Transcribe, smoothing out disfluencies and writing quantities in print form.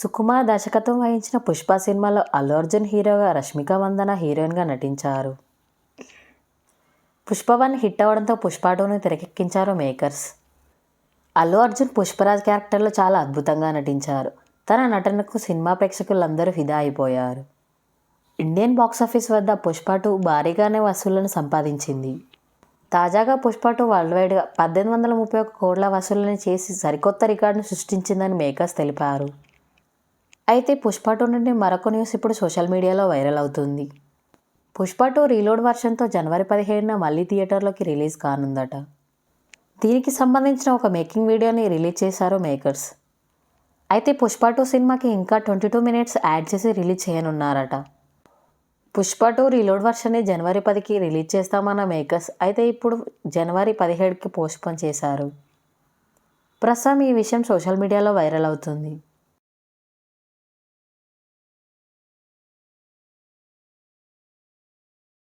సుకుమార్ దర్శకత్వం వహించిన పుష్ప సినిమాలో అల్లు అర్జున్ హీరోగా, రష్మిక మందన హీరోయిన్గా నటించారు. పుష్ప 1 హిట్ అవ్వడంతో పుష్ప 2ను తెరకెక్కించారు మేకర్స్. అల్లు అర్జున్ పుష్పరాజ్ క్యారెక్టర్లో చాలా అద్భుతంగా నటించారు. తన నటనకు సినిమా ప్రేక్షకులందరూ ఫిదా అయిపోయారు. ఇండియన్ బాక్సాఫీస్ వద్ద పుష్ప 2 భారీగానే వసూళ్లను సంపాదించింది. తాజాగా పుష్ప 2 వరల్డ్ వైడ్గా 1831 కోట్ల వసూళ్లను చేసి సరికొత్త రికార్డును సృష్టించిందని మేకర్స్ తెలిపారు. అయితే పుష్ప 2 నుండి మరొక న్యూస్ ఇప్పుడు సోషల్ మీడియాలో వైరల్ అవుతుంది. పుష్ప 2 రీలోడ్ వర్షన్తో జనవరి 17న మళ్ళీ థియేటర్లోకి రిలీజ్ కానుందట. దీనికి సంబంధించిన ఒక మేకింగ్ వీడియోని రిలీజ్ చేశారు మేకర్స్. అయితే పుష్ప 2 సినిమాకి ఇంకా 22 మినిట్స్ యాడ్ చేసి రిలీజ్ చేయనున్నారట. పుష్ప 2 రీలోడ్ వర్షన్ని జనవరి 10కి రిలీజ్ చేస్తామన్న మేకర్స్ అయితే ఇప్పుడు జనవరి 17కి పోస్ట్పోన్ చేశారు. ప్రస్తుతం ఈ విషయం సోషల్ మీడియాలో వైరల్ అవుతుంది.